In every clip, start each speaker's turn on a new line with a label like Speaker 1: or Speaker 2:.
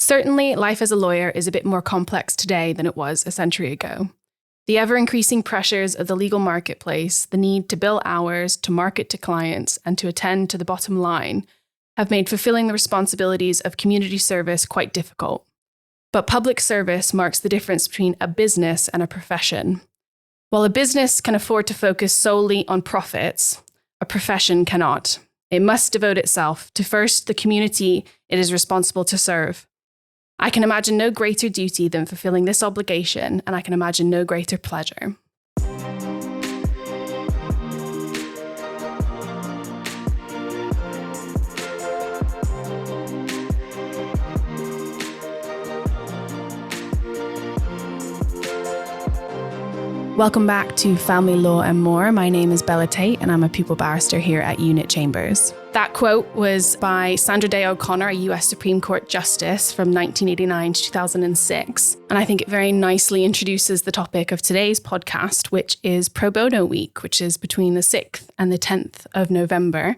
Speaker 1: Certainly, life as a lawyer is a bit more complex today than it was a century ago. The ever-increasing pressures of the legal marketplace, the need to bill hours, to market to clients, and to attend to the bottom line have made fulfilling the responsibilities of community service quite difficult. But public service marks the difference between a business and a profession. While a business can afford to focus solely on profits, a profession cannot. It must devote itself to first the community it is responsible to serve. I can imagine no greater duty than fulfilling this obligation, and I can imagine no greater pleasure. Welcome back to Family Law and More. My name is Bella Tate and I'm a pupil barrister here at Unit Chambers. That quote was by Sandra Day O'Connor, a US Supreme Court Justice from 1989 to 2006. And I think it very nicely introduces the topic of today's podcast, which is Pro Bono Week, which is between the 6th and the 10th of November.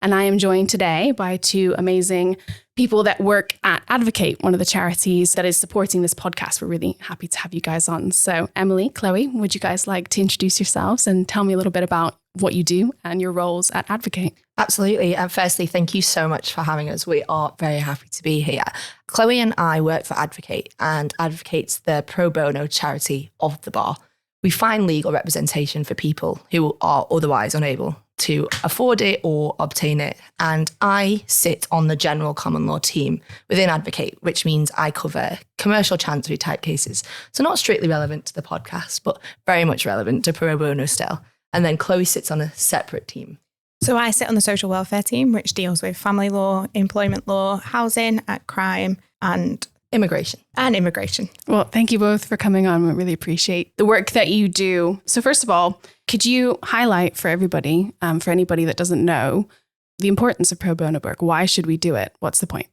Speaker 1: And I am joined today by two amazing people that work at Advocate, one of the charities that is supporting this podcast. We're really happy to have you guys on. So Emily, Chloe, would you guys like to introduce yourselves and tell me a little bit about what you do and your roles at Advocate?
Speaker 2: Absolutely. And firstly, thank you so much for having us. We are very happy to be here. Chloe and I work for Advocate, and Advocate's the pro bono charity of the bar. We find legal representation for people who are otherwise unable to afford it or obtain it. And I sit on the general common law team within Advocate, which means I cover commercial chancery type cases. So not strictly relevant to the podcast, but very much relevant to pro bono still. And then Chloe sits on a separate team.
Speaker 3: So I sit on the social welfare team, which deals with family law, employment law, housing, crime, and
Speaker 2: immigration.
Speaker 1: Well, thank you both for coming on. We really appreciate the work that you do. So first of all, could you highlight for everybody, for anybody that doesn't know, the importance of pro bono work? Why should we do it? What's the point?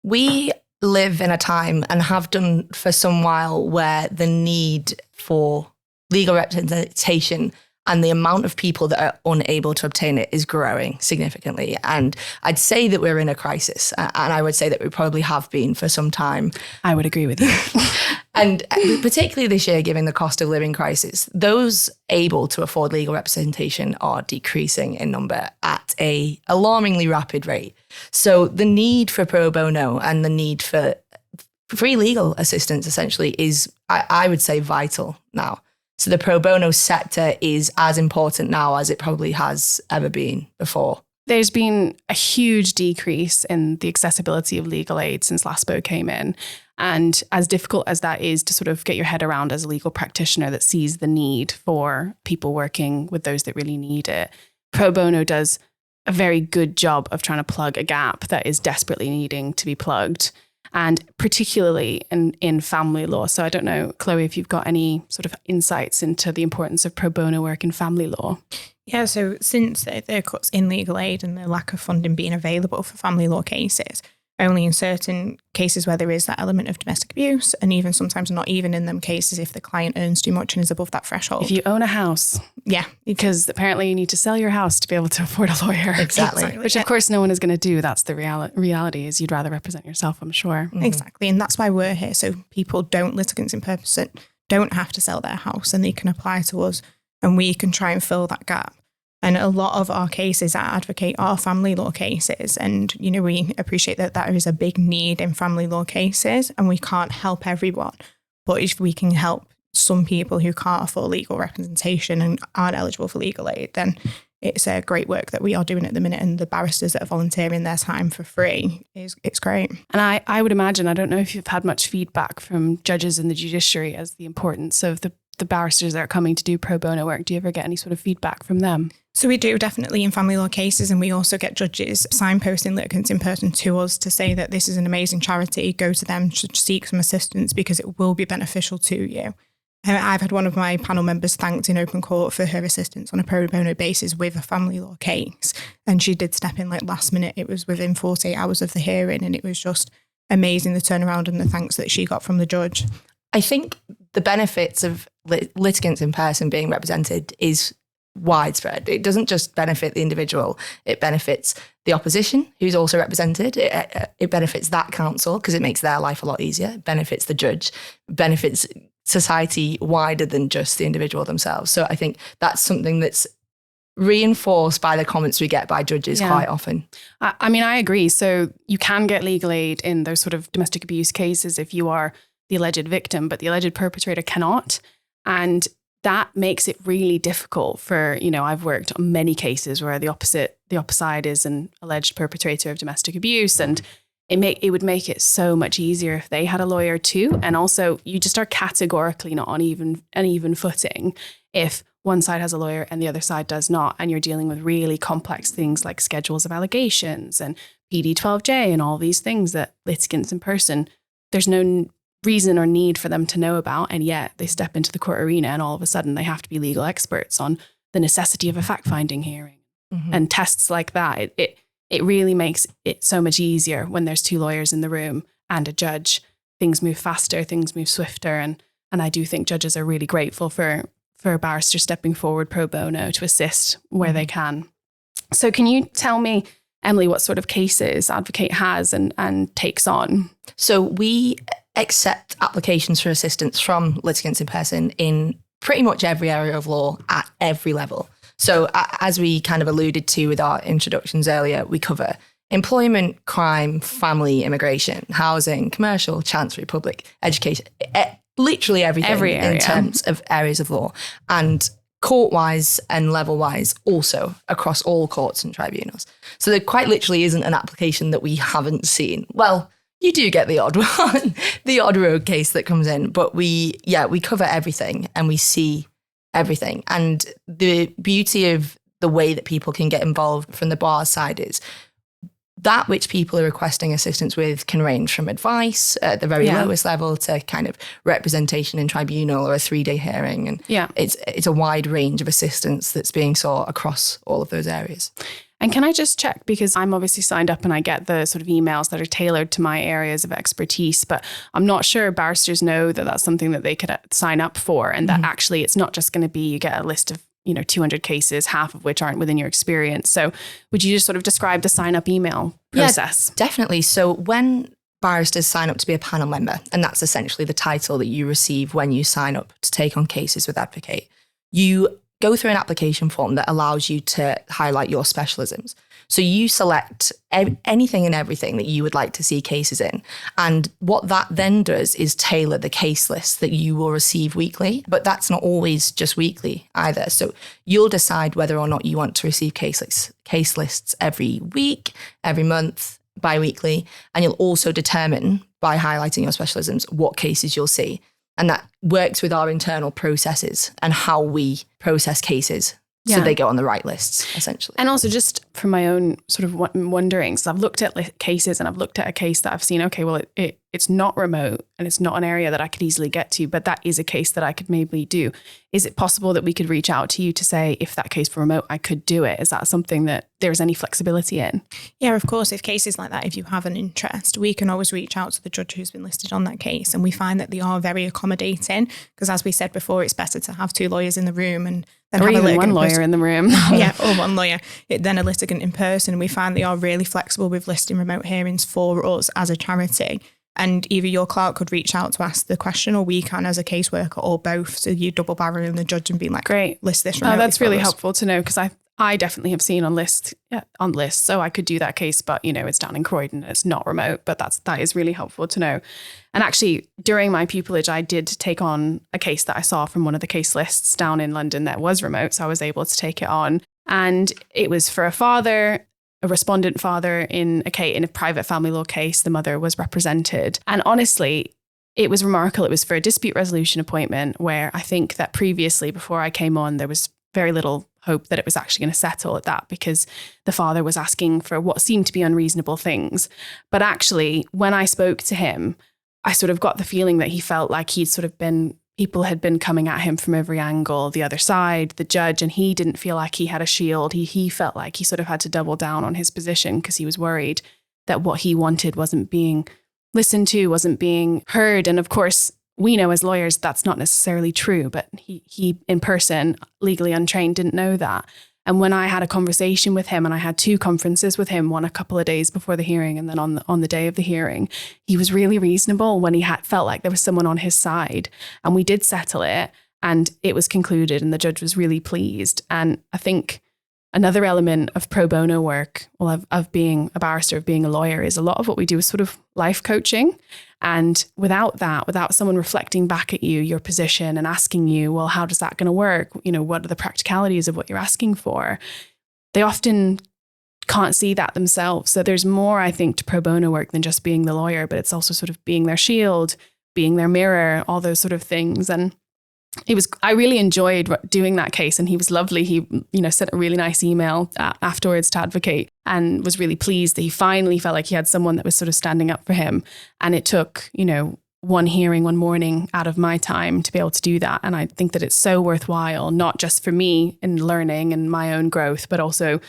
Speaker 2: We live in a time, and have done for some while, where the need for legal representation and the amount of people that are unable to obtain it is growing significantly. And I'd say that we're in a crisis. And I would say that we probably have been for some time.
Speaker 1: I would agree with you.
Speaker 2: And particularly this year, given the cost of living crisis, those able to afford legal representation are decreasing in number at an alarmingly rapid rate. So the need for pro bono and the need for free legal assistance essentially is, I would say, vital now. So the pro bono sector is as important now as it probably has ever been before.
Speaker 1: There's been a huge decrease in the accessibility of legal aid since LASPO came in. And as difficult as that is to sort of get your head around as a legal practitioner that sees the need for people working with those that really need it, pro bono does a very good job of trying to plug a gap that is desperately needing to be plugged. And particularly in family law. So I don't know, Chloe, if you've got any sort of insights into the importance of pro bono work in family law.
Speaker 3: Yeah, so since the cuts in legal aid and the lack of funding being available for family law cases, only in certain cases where there is that element of domestic abuse, and even sometimes not even in them cases if the client earns too much and is above that threshold.
Speaker 1: If you own a house.
Speaker 3: Yeah.
Speaker 1: Because apparently you need to sell your house to be able to afford a lawyer.
Speaker 2: Exactly.
Speaker 1: Which of course no one is going to do. That's the reality is you'd rather represent yourself, I'm sure.
Speaker 3: Mm-hmm. Exactly. And that's why we're here. So litigants in person don't have to sell their house, and they can apply to us and we can try and fill that gap. And a lot of our cases at Advocate are family law cases. And, you know, we appreciate that there is a big need in family law cases and we can't help everyone. But if we can help some people who can't afford legal representation and aren't eligible for legal aid, then it's a great work that we are doing at the minute. And the barristers that are volunteering their time for free, it's great.
Speaker 1: And I would imagine, I don't know if you've had much feedback from judges in the judiciary as the importance of the barristers that are coming to do pro bono work. Do you ever get any sort of feedback from them?
Speaker 3: So we do definitely in family law cases, and we also get judges signposting litigants in person to us to say that this is an amazing charity, go to them to seek some assistance because it will be beneficial to you. I've had one of my panel members thanked in open court for her assistance on a pro bono basis with a family law case, and she did step in like last minute. It was within 48 hours of the hearing, and it was just amazing, the turnaround and the thanks that she got from the judge.
Speaker 2: I think the benefits of litigants in person being represented is widespread. It doesn't just benefit the individual, it benefits the opposition, who's also represented. It benefits that counsel because it makes their life a lot easier. It benefits the judge, benefits society wider than just the individual themselves. So I think that's something that's reinforced by the comments we get by judges quite often.
Speaker 1: I mean, I agree. So you can get legal aid in those sort of domestic abuse cases if you are the alleged victim, but the alleged perpetrator cannot. And that makes it really difficult for, I've worked on many cases where the opposite side is an alleged perpetrator of domestic abuse, and it would make it so much easier if they had a lawyer too. And also you just are categorically not on an even footing if one side has a lawyer and the other side does not, and you're dealing with really complex things like schedules of allegations and PD 12J and all these things that litigants in person, there's no reason or need for them to know about, and yet they step into the court arena and all of a sudden they have to be legal experts on the necessity of a fact-finding hearing and tests like that. It really makes it so much easier when there's two lawyers in the room and a judge. Things move faster, things move swifter, and I do think judges are really grateful for barristers stepping forward pro bono to assist where they can. So can you tell me, Emily, what sort of cases Advocate has and takes on?
Speaker 2: So we accept applications for assistance from litigants in person in pretty much every area of law at every level. So as we kind of alluded to with our introductions earlier, we cover employment, crime, family, immigration, housing, commercial, chancery, public, education, literally everything
Speaker 1: Every area.
Speaker 2: In terms of areas of law. And court-wise and level-wise also across all courts and tribunals. So there quite literally isn't an application that we haven't seen. Well, you do get the odd one, the odd road case that comes in, but we cover everything and we see everything. And the beauty of the way that people can get involved from the bar side is that which people are requesting assistance with can range from advice at the very lowest level to kind of representation in tribunal or a 3-day hearing. And it's a wide range of assistance that's being sought across all of those areas.
Speaker 1: And can I just check, because I'm obviously signed up and I get the sort of emails that are tailored to my areas of expertise, but I'm not sure barristers know that that's something that they could sign up for, and that actually it's not just going to be you get a list of 200 cases, half of which aren't within your experience. So would you just sort of describe the sign up email process?
Speaker 2: Yeah, definitely. So when barristers sign up to be a panel member, and that's essentially the title that you receive when you sign up to take on cases with Advocate, you go through an application form that allows you to highlight your specialisms. So you select anything and everything that you would like to see cases in. And what that then does is tailor the case list that you will receive weekly. But that's not always just weekly either. So you'll decide whether or not you want to receive case lists every week, every month, bi-weekly. And you'll also determine by highlighting your specialisms what cases you'll see. And that works with our internal processes and how we process cases so they go on the right lists, essentially.
Speaker 1: And also just from my own sort of wondering, so I've looked at cases and I've looked at a case that I've seen, okay, well, it's not remote and it's not an area that I could easily get to, but that is a case that I could maybe do. Is it possible that we could reach out to you to say, if that case were remote, I could do it? Is that something that there's any flexibility in?
Speaker 3: Yeah, of course. If cases like that, if you have an interest, we can always reach out to the judge who's been listed on that case. And we find that they are very accommodating because, as we said before, it's better to have two lawyers in the room and then
Speaker 1: or
Speaker 3: have
Speaker 1: even one lawyer in the room.
Speaker 3: Yeah, or one lawyer, then a litigant in person. We find they are really flexible with listing remote hearings for us as a charity. And either your clerk could reach out to ask the question, or we can as a caseworker, or both. So you double barreling the judge and being like,
Speaker 1: great,
Speaker 3: list this remotely.
Speaker 1: Oh, that's really helpful to know, because I definitely have seen on lists. So I could do that case, but it's down in Croydon, it's not remote, but that is really helpful to know. And actually during my pupillage, I did take on a case that I saw from one of the case lists down in London that was remote. So I was able to take it on, and it was for a respondent father in a private family law case. The mother was represented. And honestly, it was remarkable. It was for a dispute resolution appointment where I think that previously, before I came on, there was very little hope that it was actually going to settle at that, because the father was asking for what seemed to be unreasonable things. But actually, when I spoke to him, I sort of got the feeling that he felt like people had been coming at him from every angle, the other side, the judge, and he didn't feel like he had a shield. He felt like he sort of had to double down on his position because he was worried that what he wanted wasn't being listened to, wasn't being heard. And of course, we know as lawyers that's not necessarily true, but he in person, legally untrained, didn't know that. And when I had a conversation with him, and I had 2 conferences with him, one a couple of days before the hearing and then on the day of the hearing, he was really reasonable when he felt like there was someone on his side. And we did settle it, and it was concluded, and the judge was really pleased. And I think another element of pro bono work, well, of being a barrister, of being a lawyer, is a lot of what we do is sort of life coaching. And without someone reflecting back at you, your position, and asking you, well, how does that going to work? You know, what are the practicalities of what you're asking for? They often can't see that themselves. So there's more, I think, to pro bono work than just being the lawyer, but it's also sort of being their shield, being their mirror, all those sort of things. And I really enjoyed doing that case, and he was lovely. He, sent a really nice email afterwards to Advocate, and was really pleased that he finally felt like he had someone that was sort of standing up for him. And it took, one hearing one morning out of my time to be able to do that. And I think that it's so worthwhile, not just for me in learning and my own growth, but also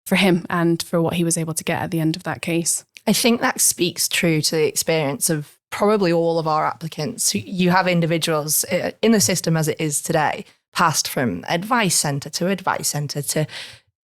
Speaker 1: for him and for what he was able to get at the end of that case.
Speaker 2: I think that speaks true to the experience of probably all of our applicants. You have individuals in the system as it is today, passed from advice centre to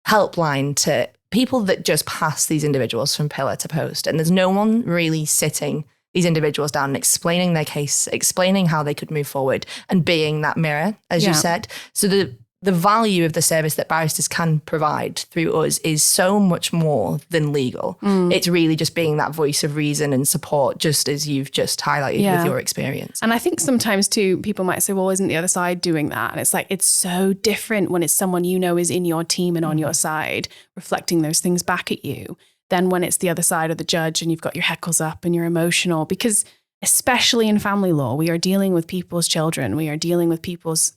Speaker 2: helpline to people that just pass these individuals from pillar to post. And there's no one really sitting these individuals down and explaining their case, explaining how they could move forward, and being that mirror, as you said. So the value of the service that barristers can provide through us is so much more than legal. It's really just being that voice of reason and support, just as you've just highlighted with your experience.
Speaker 1: And I think sometimes too, people might say, well, isn't the other side doing that? And it's like, it's so different when it's someone is in your team and on your side, reflecting those things back at you, than when it's the other side of the judge and you've got your heckles up and you're emotional. Because especially in family law, we are dealing with people's children. We are dealing with people's,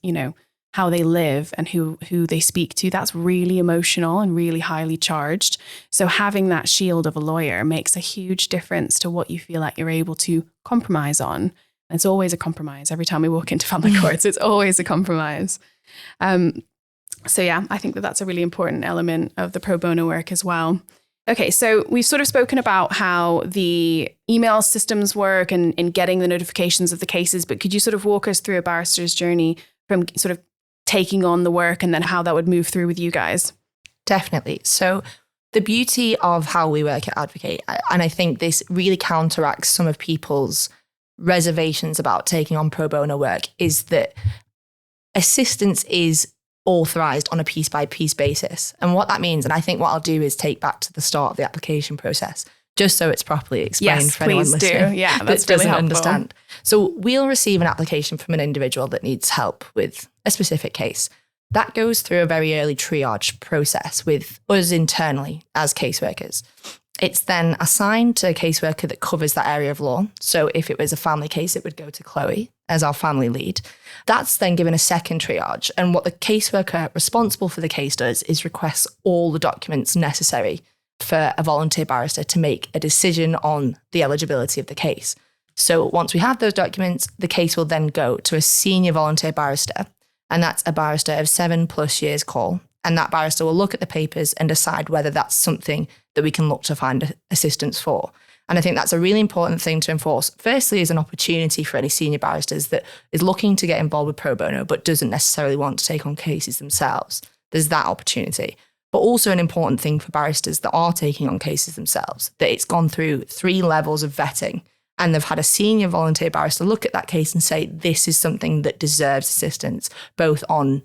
Speaker 1: how they live and who they speak to. That's really emotional and really highly charged. So having that shield of a lawyer makes a huge difference to what you feel like you're able to compromise on. And it's always a compromise. Every time we walk into family courts, it's always a compromise. So yeah, I think that's a really important element of the pro bono work as well. Okay, so we've sort of spoken about how the email systems work and getting the notifications of the cases, but could you sort of walk us through a barrister's journey from sort of taking on the work and then how that would move through with you guys?
Speaker 2: Definitely. So the beauty of how we work at Advocate, and I think this really counteracts some of people's reservations about taking on pro bono work, is that assistance is authorised on a piece-by-piece basis. And what that means, and I think what I'll do is take back to the start of the application process, just so it's properly explained for anyone listening that doesn't understand. So we'll receive an application from an individual that needs help with a specific case. That goes through a very early triage process with us internally as caseworkers. It's then assigned to a caseworker that covers that area of law. So if it was a family case, it would go to Chloe as our family lead. That's then given a second triage. And what the caseworker responsible for the case does is requests all the documents necessary for a volunteer barrister to make a decision on the eligibility of the case. So once we have those documents, the case will then go to a senior volunteer barrister, and that's a barrister of 7+ years call. And that barrister will look at the papers and decide whether that's something that we can look to find assistance for. And I think that's a really important thing to enforce. Firstly, is an opportunity for any senior barristers that is looking to get involved with pro bono, but doesn't necessarily want to take on cases themselves. There's that opportunity. But also an important thing for barristers that are taking on cases themselves, that it's gone through 3 levels of vetting, and they've had a senior volunteer barrister look at that case and say, this is something that deserves assistance, both on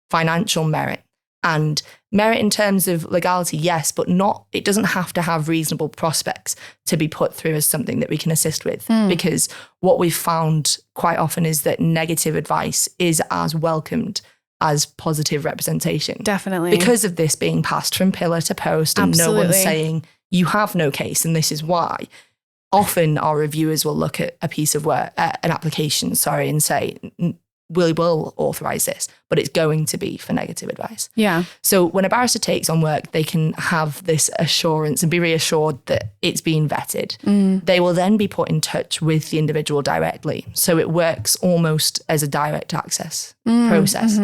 Speaker 2: financial merit and merit in terms of legality, yes, but not, it doesn't have to have reasonable prospects to be put through as something that we can assist with. Because what we've found quite often is that negative advice is as welcomed as positive representation.
Speaker 1: Definitely.
Speaker 2: Because of this being passed from pillar to post and no one's saying, you have no case and this is why. Often our reviewers will look at a piece of work, an application, and say, we will authorise this, but it's going to be for negative advice.
Speaker 1: Yeah.
Speaker 2: So when a barrister takes on work, they can have this assurance and be reassured that it's been vetted. They will then be put in touch with the individual directly. So it works almost as a direct access process.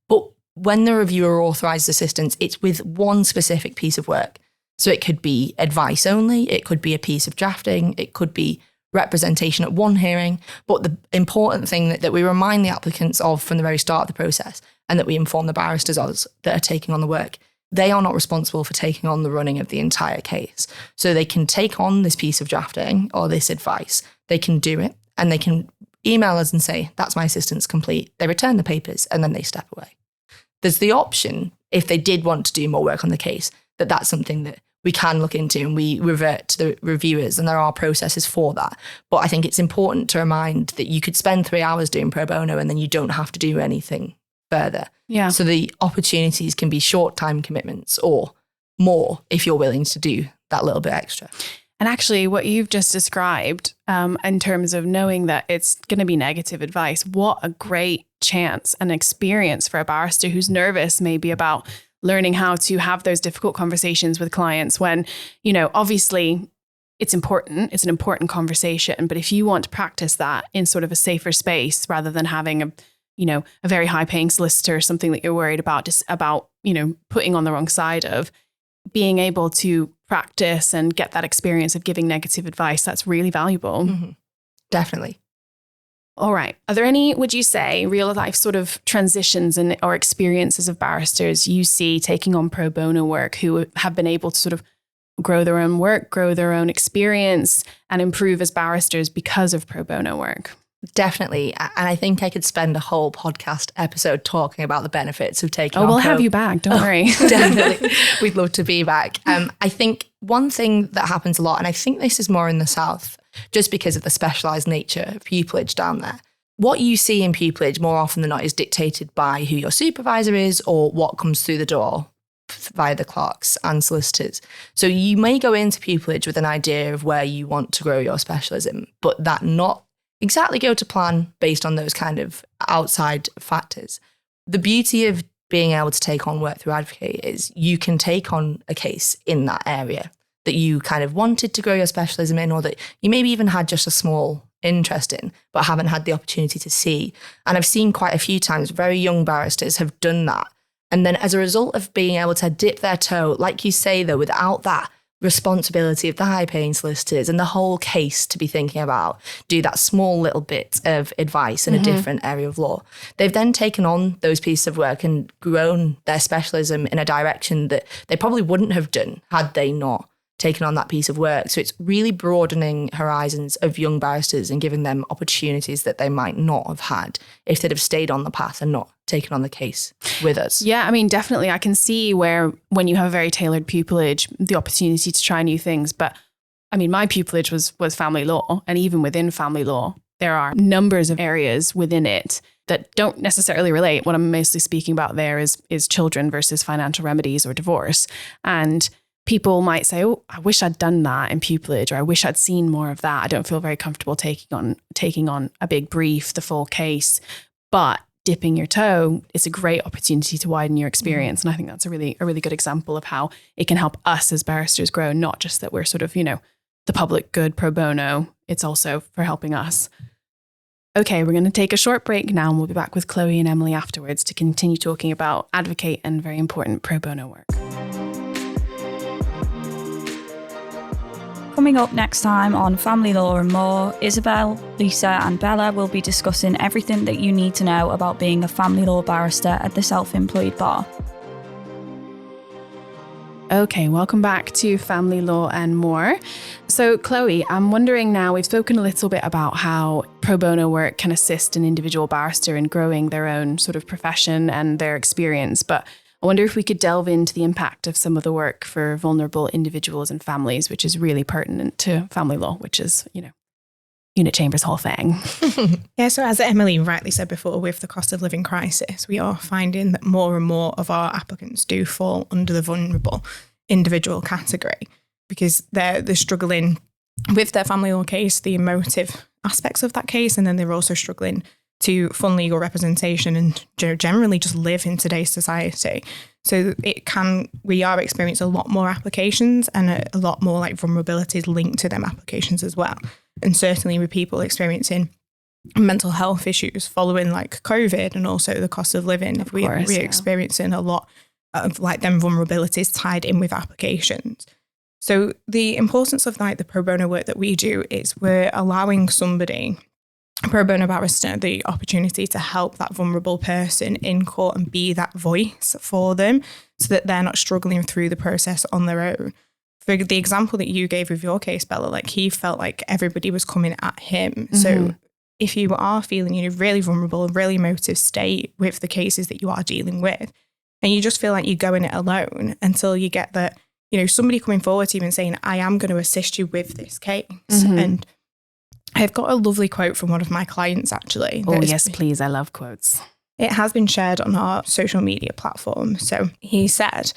Speaker 2: But when the reviewer authorises assistance, it's with one specific piece of work. So it could be advice only, it could be a piece of drafting, it could be representation at one hearing. But the important thing that we remind the applicants of from the very start of the process, and that we inform the barristers that are taking on the work. They are not responsible for taking on the running of the entire case. So they can take on this piece of drafting or this advice, they can do it, and they can email us and say, that's my assistance complete. They return the papers and then they step away. There's the option, if they did want to do more work on the case, that's something that we can look into and we revert to the reviewers, and there are processes for that. But I think it's important to remind that you could spend 3 hours doing pro bono and then you don't have to do anything further.
Speaker 1: Yeah.
Speaker 2: So the opportunities can be short time commitments or more if you're willing to do that little bit extra.
Speaker 1: And actually, what you've just described in terms of knowing that it's going to be negative advice, what a great chance and experience for a barrister who's nervous maybe about learning how to have those difficult conversations with clients when, obviously it's important. It's an important conversation. But if you want to practice that in sort of a safer space rather than having a very high paying solicitor or something that you're worried about, just about, putting on the wrong side of, being able to practice and get that experience of giving negative advice, that's really valuable.
Speaker 2: Mm-hmm. Definitely.
Speaker 1: All right. Are there any, would you say, real life sort of transitions or experiences of barristers you see taking on pro bono work who have been able to sort of grow their own work, grow their own experience and improve as barristers because of pro bono work?
Speaker 2: Definitely. And I think I could spend a whole podcast episode talking about the benefits of taking
Speaker 1: on we'll have you back. Don't worry.
Speaker 2: Definitely. We'd love to be back. I think one thing that happens a lot, and I think this is more in the South, just because of the specialised nature of pupillage down there. What you see in pupillage more often than not is dictated by who your supervisor is or what comes through the door via the clerks and solicitors. So you may go into pupillage with an idea of where you want to grow your specialism, but that not exactly go to plan based on those kind of outside factors. The beauty of being able to take on work through Advocate is you can take on a case in that area that you kind of wanted to grow your specialism in, or that you maybe even had just a small interest in, but haven't had the opportunity to see. And I've seen quite a few times very young barristers have done that. And then as a result of being able to dip their toe, like you say, though, without that responsibility of the high paying solicitors and the whole case to be thinking about, do that small little bit of advice in a different area of law. They've then taken on those pieces of work and grown their specialism in a direction that they probably wouldn't have done had they not taken on that piece of work. So it's really broadening horizons of young barristers and giving them opportunities that they might not have had if they'd have stayed on the path and not taken on the case with us.
Speaker 1: Yeah, I mean, definitely. I can see where when you have a very tailored pupillage, the opportunity to try new things. But I mean, my pupillage was family law. And even within family law, there are numbers of areas within it that don't necessarily relate. What I'm mostly speaking about there is children versus financial remedies or divorce. And people might say, oh, I wish I'd done that in pupillage, or I wish I'd seen more of that. I don't feel very comfortable taking on a big brief, the full case. But dipping your toe is a great opportunity to widen your experience. And I think that's a really good example of how it can help us as barristers grow, not just that we're sort of, the public good pro bono. It's also for helping us. Okay, we're going to take a short break now and we'll be back with Chloe and Emily afterwards to continue talking about Advocate and very important pro bono work.
Speaker 4: Coming up next time on Family Law and More, Isabel, Lisa and Bella will be discussing everything that you need to know about being a family law barrister at the self-employed bar.
Speaker 1: Okay, welcome back to Family Law and More. So Chloe, I'm wondering now, we've spoken a little bit about how pro bono work can assist an individual barrister in growing their own sort of profession and their experience, but I wonder if we could delve into the impact of some of the work for vulnerable individuals and families, which is really pertinent to family law, which is, Unit Chambers' whole thing.
Speaker 3: Yeah, so as Emily rightly said before, with the cost of living crisis, we are finding that more and more of our applicants do fall under the vulnerable individual category because they're struggling with their family law case, the emotive aspects of that case, and then they're also struggling to fund legal representation and generally just live in today's society. So we are experiencing a lot more applications and a lot more like vulnerabilities linked to them applications as well. And certainly with people experiencing mental health issues following like COVID and also the cost of living, we're experiencing a lot of like them vulnerabilities tied in with applications. So the importance of like the pro bono work that we do is we're allowing somebody pro bono barrister the opportunity to help that vulnerable person in court and be that voice for them so that they're not struggling through the process on their own. For the example that you gave with your case, Bella, like he felt like everybody was coming at him. Mm-hmm. So if you are feeling, really vulnerable, really emotive state with the cases that you are dealing with, and you just feel like you're going it alone until you get that, somebody coming forward to you and saying, I am going to assist you with this case. Mm-hmm. And I've got a lovely quote from one of my clients, actually.
Speaker 1: Oh, yes, please. I love quotes.
Speaker 3: It has been shared on our social media platform. So he said,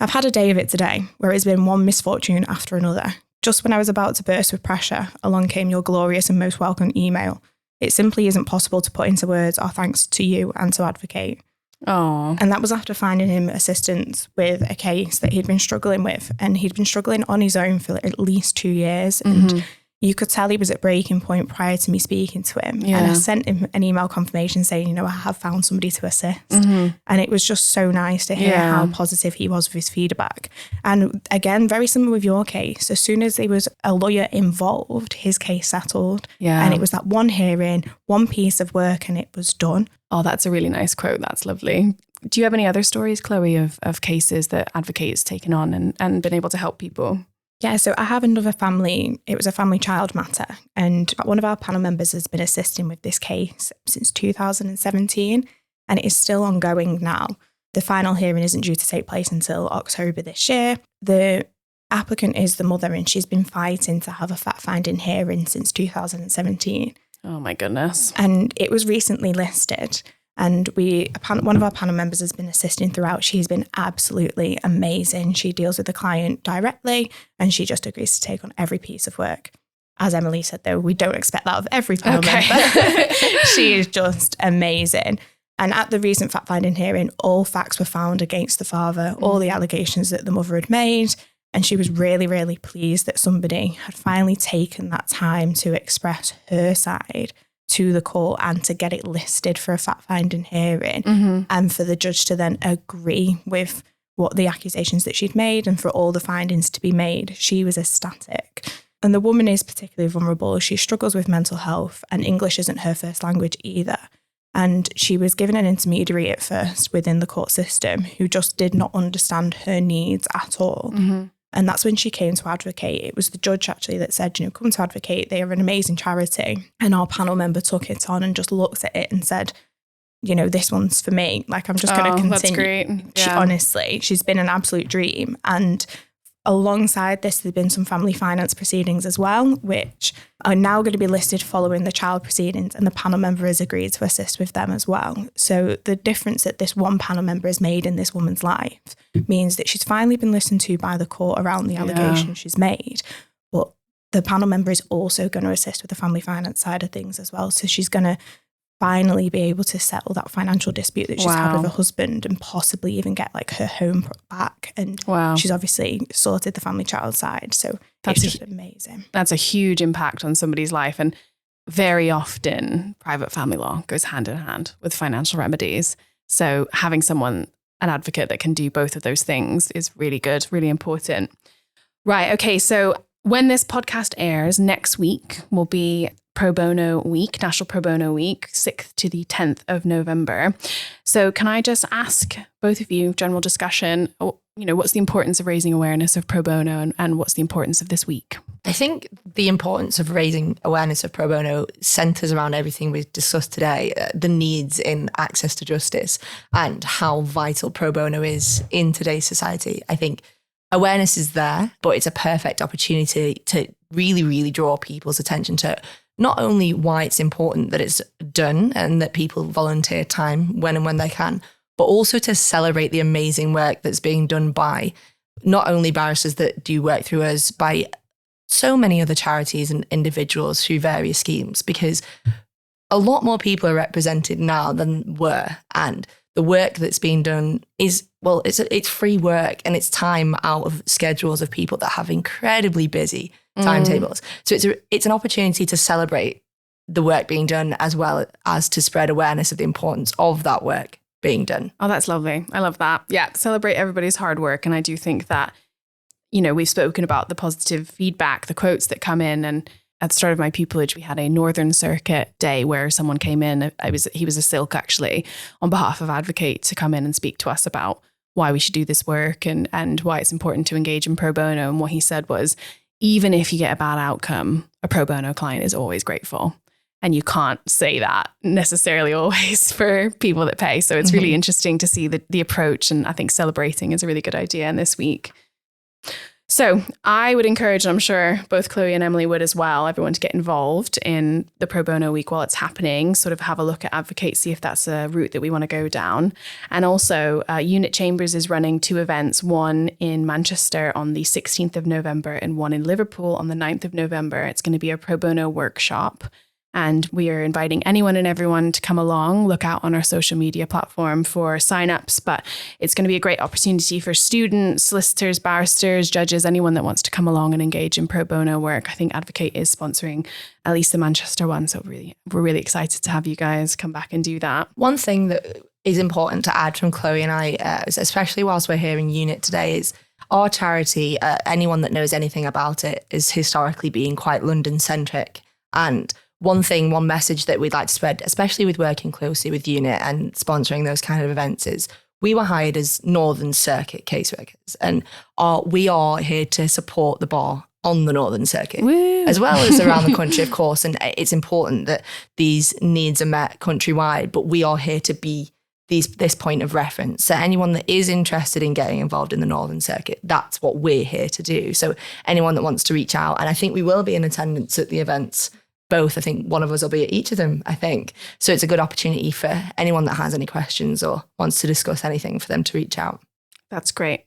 Speaker 3: I've had a day of it today where it's been one misfortune after another. Just when I was about to burst with pressure, along came your glorious and most welcome email. It simply isn't possible to put into words our thanks to you and to Advocate.
Speaker 1: Oh.
Speaker 3: And that was after finding him assistance with a case that he'd been struggling with. And he'd been struggling on his own for at least 2 years.
Speaker 1: Mm-hmm.
Speaker 3: And you could tell he was at breaking point prior to me speaking to him.
Speaker 1: Yeah.
Speaker 3: And I sent him an email confirmation saying, I have found somebody to assist.
Speaker 1: Mm-hmm.
Speaker 3: And it was just so nice to hear how positive he was with his feedback. And again, very similar with your case. As soon as there was a lawyer involved, his case settled.
Speaker 1: Yeah.
Speaker 3: And it was that one hearing, one piece of work, and it was done.
Speaker 1: Oh, that's a really nice quote. That's lovely. Do you have any other stories, Chloe, of cases that Advocate's taken on and been able to help people?
Speaker 3: Yeah, so I have another family. It was a family child matter. And one of our panel members has been assisting with this case since 2017, and it is still ongoing now. The final hearing isn't due to take place until October this year. The applicant is the mother, and she's been fighting to have a fact-finding hearing since 2017.
Speaker 1: Oh, my goodness.
Speaker 3: And it was recently listed. And one of our panel members has been assisting throughout. She's been absolutely amazing. She deals with the client directly and she just agrees to take on every piece of work. As Emily said, though, we don't expect that of every panel member. She is just amazing. And at the recent fact-finding hearing, all facts were found against the father, all the allegations that the mother had made. And she was really, really pleased that somebody had finally taken that time to express her side to the court and to get it listed for a fact-finding hearing, and for the judge to then agree with what the accusations that she'd made and for all the findings to be made. She was ecstatic. And the woman is particularly vulnerable. She struggles with mental health and English isn't her first language either. And she was given an intermediary at first within the court system who just did not understand her needs at all. Mm-hmm. And that's when she came to Advocate. It was the judge actually that said, come to Advocate. They are an amazing charity. And our panel member took it on and just looked at it and said, this one's for me. Like, I'm just going to continue.
Speaker 1: That's great. Yeah.
Speaker 3: Honestly, she's been an absolute dream. And alongside this, there's been some family finance proceedings as well, which are now going to be listed following the child proceedings. And the panel member has agreed to assist with them as well. So the difference that this one panel member has made in this woman's life means that she's finally been listened to by the court around the allegations she's made. But the panel member is also going to assist with the family finance side of things as well. So she's going to finally be able to settle that financial dispute that she's had with her husband and possibly even get like her home back. And she's obviously sorted the family child side. So that's just amazing.
Speaker 1: That's a huge impact on somebody's life. And very often private family law goes hand in hand with financial remedies. So having an advocate that can do both of those things is really good, really important. Right. Okay. So when this podcast airs next week will be Pro Bono Week, National Pro Bono Week, 6th to the 10th of November. So can I just ask both of you, general discussion, what's the importance of raising awareness of pro bono and what's the importance of this week?
Speaker 2: I think the importance of raising awareness of pro bono centres around everything we've discussed today, the needs in access to justice and how vital pro bono is in today's society. I think awareness is there, but it's a perfect opportunity to really, really draw people's attention to not only why it's important that it's done and that people volunteer time when and when they can, but also to celebrate the amazing work that's being done by not only barristers that do work through us, by so many other charities and individuals through various schemes, because a lot more people are represented now than were. And the work that's being done is, it's free work and it's time out of schedules of people that have incredibly busy timetables. So it's an opportunity to celebrate the work being done as well as to spread awareness of the importance of that work being done.
Speaker 1: Oh, that's lovely. I love that. Yeah, celebrate everybody's hard work. And I do think that, we've spoken about the positive feedback, the quotes that come in, and at the start of my pupillage, we had a Northern Circuit day where someone came in. He was a silk actually, on behalf of Advocate, to come in and speak to us about why we should do this work and why it's important to engage in pro bono. And what he said was, even if you get a bad outcome, a pro bono client is always grateful. And you can't say that necessarily always for people that pay. So it's really interesting to see the approach. And I think celebrating is a really good idea in this week. So I would encourage, and I'm sure both Chloe and Emily would as well, everyone to get involved in the Pro Bono Week while it's happening, sort of have a look at Advocate, see if that's a route that we want to go down. And also Unit Chambers is running 2 events, one in Manchester on the 16th of November and one in Liverpool on the 9th of November. It's going to be a pro bono workshop. And we are inviting anyone and everyone to come along. Look out on our social media platform for signups. But it's going to be a great opportunity for students, solicitors, barristers, judges, anyone that wants to come along and engage in pro bono work. I think Advocate is sponsoring at least the Manchester one. So we're really excited to have you guys come back and do that.
Speaker 2: One thing that is important to add from Chloe and I, especially whilst we're here in Unit today, is our charity, anyone that knows anything about it, is historically being quite London-centric. And one message that we'd like to spread, especially with working closely with Unit and sponsoring those kind of events, is we were hired as Northern Circuit caseworkers, and we are here to support the bar on the Northern Circuit, as well as around the country, of course. And it's important that these needs are met countrywide, but we are here to be this point of reference. So anyone that is interested in getting involved in the Northern Circuit, that's what we're here to do. So anyone that wants to reach out, and I think we will be in attendance at the events, both. I think one of us will be at each of them, I think. So it's a good opportunity for anyone that has any questions or wants to discuss anything for them to reach out.
Speaker 1: That's great.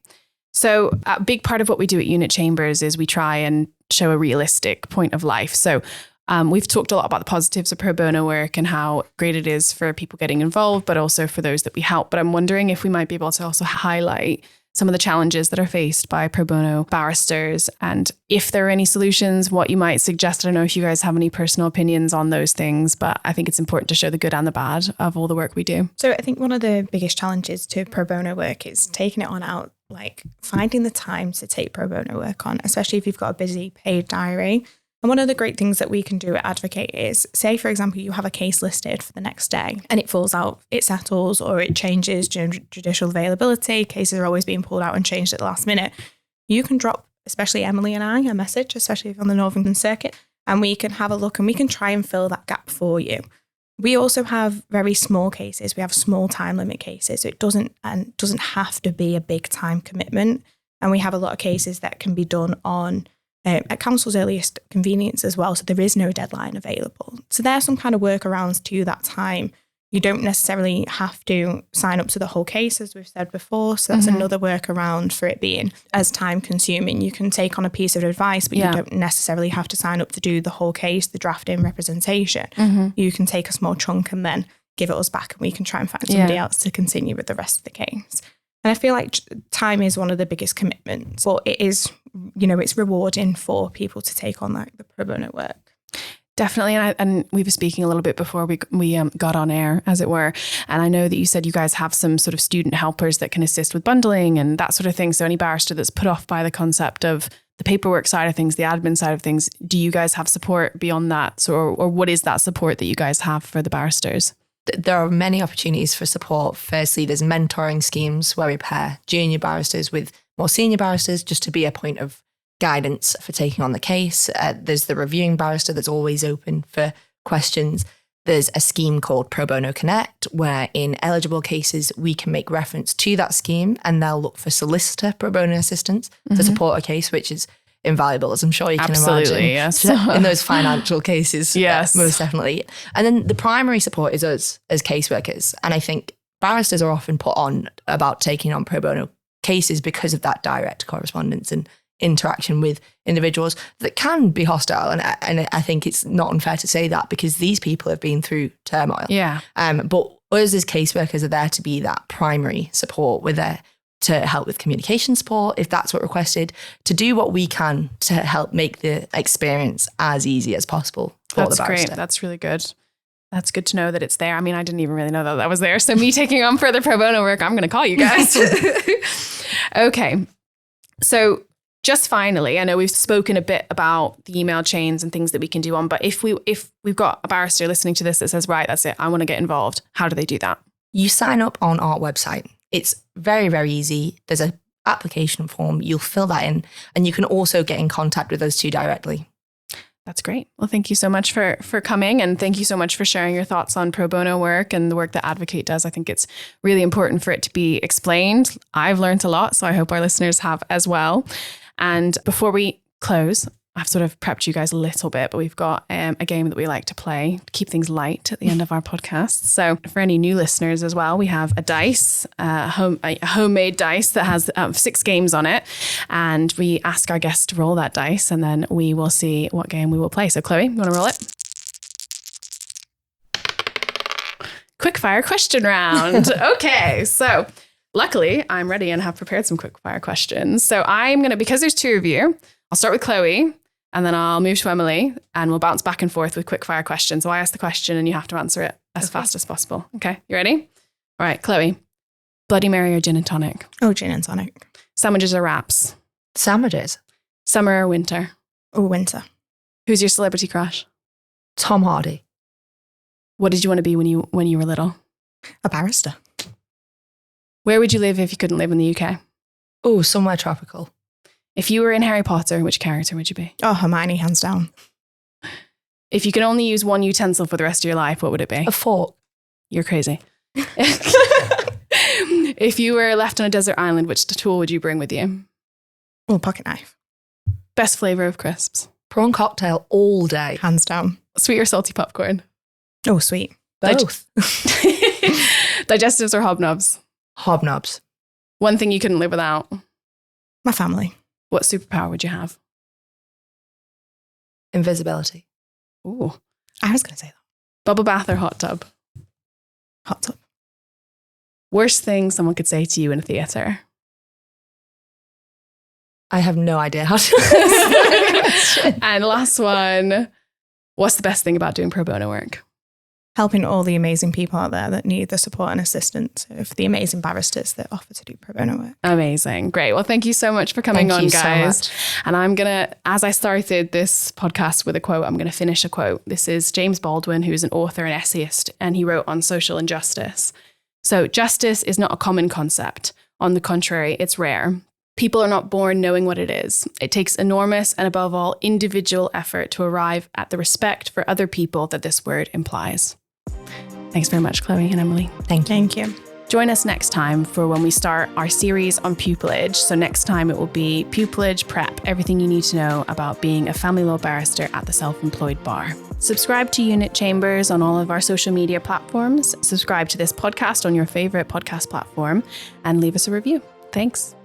Speaker 1: So a big part of what we do at Unit Chambers is we try and show a realistic point of life. So we've talked a lot about the positives of pro bono work and how great it is for people getting involved, but also for those that we help. But I'm wondering if we might be able to also highlight some of the challenges that are faced by pro bono barristers, and if there are any solutions, what you might suggest. I don't know if you guys have any personal opinions on those things, but I think it's important to show the good and the bad of all the work we do.
Speaker 3: So I think one of the biggest challenges to pro bono work is taking it on out, like finding the time to take pro bono work on, especially if you've got a busy paid diary. And one of the great things that we can do at Advocate is, say, for example, you have a case listed for the next day and it falls out, it settles, or it changes during judicial availability. Cases are always being pulled out and changed at the last minute. You can drop, especially Emily and I, a message, especially if you're on the Northern Circuit, and we can have a look and we can try and fill that gap for you. We also have very small cases. We have small time limit cases. So it doesn't have to be a big time commitment. And we have a lot of cases that can be done on at council's earliest convenience as well. So there is no deadline available. So there are some kind of workarounds to that time. You don't necessarily have to sign up to the whole case, as we've said before. So that's another workaround for it being as time consuming. You can take on a piece of advice, but you don't necessarily have to sign up to do the whole case, the drafting representation. You can take a small chunk and then give it us back, and we can try and find somebody else to continue with the rest of the case. And I feel like time is one of the biggest commitments, but it is, it's rewarding for people to take on like the pro bono work.
Speaker 1: Definitely. And we were speaking a little bit before we got on air, as it were. And I know that you said you guys have some sort of student helpers that can assist with bundling and that sort of thing. So any barrister that's put off by the concept of the paperwork side of things, the admin side of things, do you guys have support beyond that? So, or what is that support that you guys have for the barristers?
Speaker 2: There are many opportunities for support. Firstly, there's mentoring schemes where we pair junior barristers with more senior barristers just to be a point of guidance for taking on the case. There's the reviewing barrister that's always open for questions. There's a scheme called Pro Bono Connect, where in eligible cases, we can make reference to that scheme and they'll look for solicitor pro bono assistance to support a case, which is invaluable, as I'm sure you can imagine.
Speaker 1: Yes.
Speaker 2: In those financial cases,
Speaker 1: yes,
Speaker 2: most definitely. And then the primary support is us as caseworkers. And I think barristers are often put on about taking on pro bono cases because of that direct correspondence and interaction with individuals that can be hostile. And I think it's not unfair to say that, because these people have been through turmoil.
Speaker 1: Yeah.
Speaker 2: But us as caseworkers are there to be that primary support. We're there to help with communication support, if that's what requested, to do what we can to help make the experience as easy as possible for the barrister.
Speaker 1: That's great. That's really good. That's good to know that it's there. I mean, I didn't even really know that was there. So me taking on further pro bono work, I'm going to call you guys. Okay. So just finally, I know we've spoken a bit about the email chains and things that we can do on, but if we've got a barrister listening to this that says, right, that's it, I want to get involved, how do they do that?
Speaker 2: You sign up on our website. It's very, very easy. There's an application form. You'll fill that in, and you can also get in contact with us too directly.
Speaker 1: That's great. Well, thank you so much for coming, and thank you so much for sharing your thoughts on pro bono work and the work that Advocate does. I think it's really important for it to be explained. I've learned a lot, so I hope our listeners have as well. And before we close, I've sort of prepped you guys a little bit, but we've got a game that we like to play to keep things light at the end of our podcast. So for any new listeners as well, we have a dice, a homemade dice that has 6 games on it. And we ask our guests to roll that dice, and then we will see what game we will play. So Chloe, you want to roll it? Quickfire question round. Okay, so luckily I'm ready and have prepared some quickfire questions. So I'm going to, because there's 2 of you, I'll start with Chloe, and then I'll move to Emily, and we'll bounce back and forth with quickfire questions. So I ask the question and you have to answer it as fast as possible. Okay, you ready? All right, Chloe. Bloody Mary or gin and tonic?
Speaker 3: Oh, gin and tonic.
Speaker 1: Sandwiches or wraps?
Speaker 2: Sandwiches.
Speaker 1: Summer or winter?
Speaker 3: Oh, winter.
Speaker 1: Who's your celebrity crush?
Speaker 2: Tom Hardy.
Speaker 1: What did you want to be when you were little?
Speaker 3: A barrister.
Speaker 1: Where would you live if you couldn't live in the UK?
Speaker 2: Oh, somewhere tropical.
Speaker 1: If you were in Harry Potter, which character would you be?
Speaker 3: Oh, Hermione, hands down.
Speaker 1: If you could only use one utensil for the rest of your life, what would it be?
Speaker 2: A fork.
Speaker 1: You're crazy. If you were left on a desert island, which tool would you bring with you?
Speaker 3: Oh, pocket knife.
Speaker 1: Best flavor of crisps?
Speaker 2: Prawn cocktail all day.
Speaker 3: Hands down.
Speaker 1: Sweet or salty popcorn?
Speaker 3: Oh, sweet.
Speaker 2: Both.
Speaker 1: Digestives or hobnobs?
Speaker 2: Hobnobs.
Speaker 1: One thing you couldn't live without?
Speaker 3: My family.
Speaker 1: What superpower would you have?
Speaker 2: Invisibility.
Speaker 1: Ooh.
Speaker 3: I was going to say that.
Speaker 1: Bubble bath or hot tub?
Speaker 3: Hot tub.
Speaker 1: Worst thing someone could say to you in a theatre?
Speaker 2: I have no idea how to answer that question.
Speaker 1: And last one, what's the best thing about doing pro bono work?
Speaker 3: Helping all the amazing people out there that need the support and assistance of the amazing barristers that offer to do pro bono work.
Speaker 1: Amazing. Great. Well, thank you so much for coming on, guys.
Speaker 2: So much.
Speaker 1: And I'm going to, as I started this podcast with a quote, I'm going to finish a quote. This is James Baldwin, who is an author and essayist, and he wrote on social injustice. So, justice is not a common concept. On the contrary, it's rare. People are not born knowing what it is. It takes enormous and, above all, individual effort to arrive at the respect for other people that this word implies. Thanks very much, Chloe and Emily.
Speaker 3: Thank you.
Speaker 1: Join us next time for when we start our series on pupillage. So next time it will be pupillage prep, everything you need to know about being a family law barrister at the self-employed bar. Subscribe to Unit Chambers on all of our social media platforms. Subscribe to this podcast on your favorite podcast platform and leave us a review. Thanks.